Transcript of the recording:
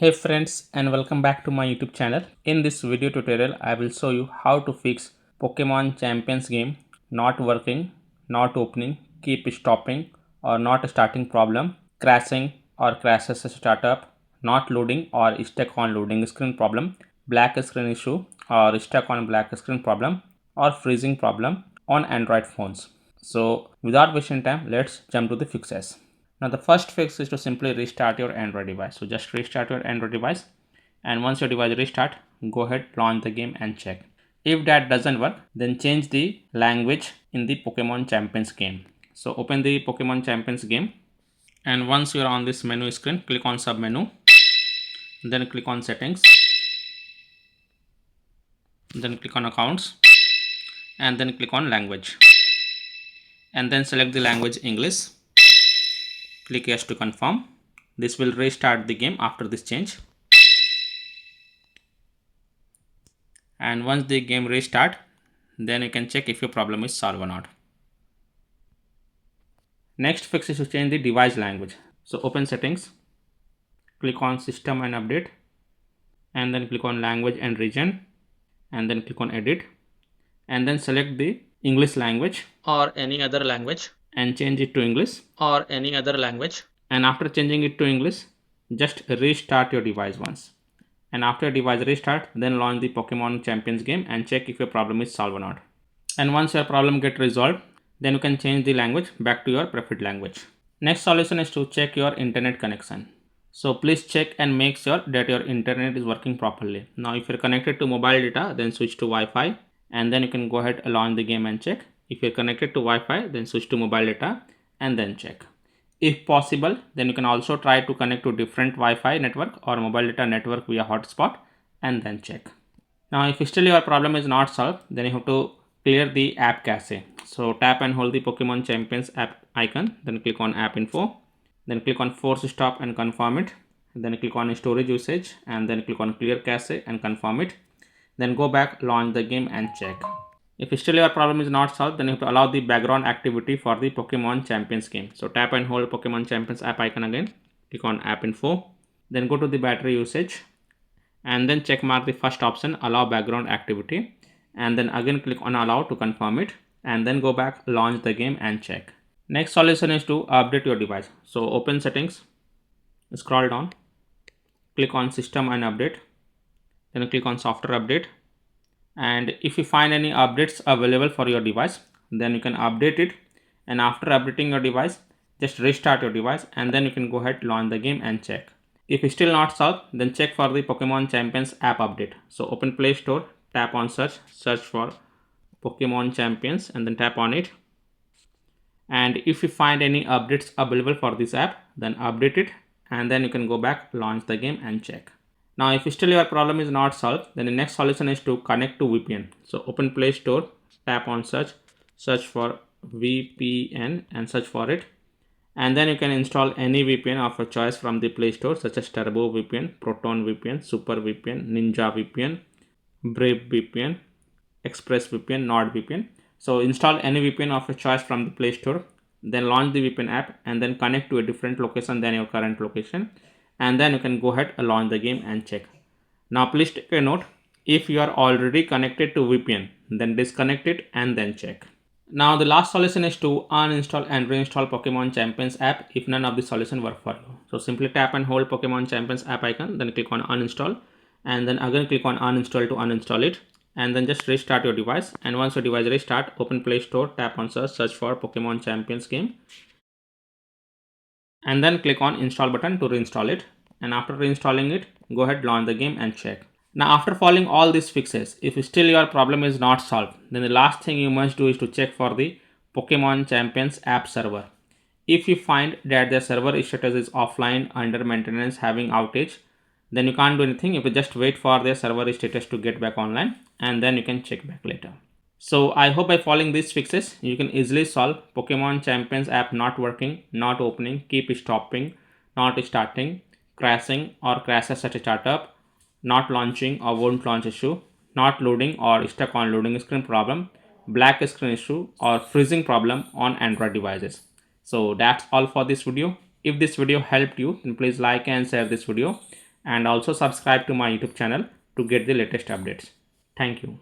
Hey friends, and welcome back to my YouTube channel. In this video tutorial I will show you how to fix Pokemon Champions game not working, not opening, keep stopping or not starting problem, crashing or crashes startup, not loading or stuck on loading screen problem, black screen issue or stuck on black screen problem, or freezing problem on Android phones. So without wasting time, let's jump to the fixes. Now the first fix is to simply restart your Android device. So just restart your Android device, and once your device restart, go ahead, launch the game and check. If that doesn't work, then change the language in the Pokemon Champions game. So open the Pokemon Champions game, and once you are on this menu screen, click on sub menu, then click on settings, then click on accounts, and then click on language, and then select the language English. Click yes to confirm. This will restart the game after this change. And once the game restart, then you can check if your problem is solved or not. Next fix is to change the device language. So open settings, click on system and update, and then click on language and region, and then click on edit, and then select the English language or any other language and change it to English or any other language. And after changing it to English, just restart your device once. And after device restart, then launch the Pokemon Champions game and check if your problem is solved or not. And once your problem get resolved, then you can change the language back to your preferred language. Next solution is to check your internet connection. So please check and make sure that your internet is working properly. Now if you're connected to mobile data, then switch to Wi-Fi, and then you can go ahead and launch the game and check. If you're connected to Wi-Fi, then switch to mobile data and then check. If possible, then you can also try to connect to different Wi-Fi network or mobile data network via hotspot and then check. Now if still your problem is not solved, then you have to clear the app cache. So tap and hold the Pokemon Champions app icon, then click on app info, then click on force stop and confirm it, then click on storage usage, and then click on clear cache and confirm it. Then go back, launch the game and check. If still your problem is not solved, then you have to allow the background activity for the Pokemon Champions game. So tap and hold Pokemon Champions app icon again, click on app info, then go to the battery usage, and then check mark the first option, allow background activity, and then again click on allow to confirm it, and then go back, launch the game and check. Next solution is to update your device. So open settings, scroll down, click on system and update, then click on software update, and if you find any updates available for your device, then you can update it. And after updating your device, just restart your device, and then you can go ahead, launch the game and check. If it's still not solved, then check for the Pokemon Champions app update. So open Play Store, tap on search for Pokemon Champions, and then tap on it. And if you find any updates available for this app, then update it, and then you can go back, launch the game and check. Now if still your problem is not solved, then the next solution is to connect to VPN. So open Play Store, tap on search for VPN and search for it, and then you can install any VPN of your choice from the Play Store, such as Turbo VPN, Proton VPN, Super VPN, Ninja VPN, Brave VPN, Express VPN, NordVPN. So install any VPN of your choice from the Play Store, then launch the VPN app, and then connect to a different location than your current location, and then you can go ahead and launch the game and check. Now please take a note, if you are already connected to VPN, then disconnect it and then check. Now the last solution is to uninstall and reinstall Pokemon Champions app if none of the solution work for you. So simply tap and hold Pokemon Champions app icon, then click on uninstall, and then again click on uninstall to uninstall it, and then just restart your device. And once your device restart, open Play Store, tap on search for Pokemon Champions game, and then click on install button to reinstall it. And after reinstalling it, go ahead, launch the game and check. Now after following all these fixes, if still your problem is not solved, then the last thing you must do is to check for the Pokemon Champions app server. If you find that the server status is offline, under maintenance, having outage, then you can't do anything. You can just wait for the server status to get back online, and then you can check back later. So I hope by following these fixes, you can easily solve Pokemon Champions app not working, not opening, keep stopping, not starting, crashing or crashes at a startup, not launching or won't launch issue, not loading or stuck on loading screen problem, black screen issue, or freezing problem on Android devices. So that's all for this video. If this video helped you, then please like and share this video. and also subscribe to my YouTube channel to get the latest updates. Thank you.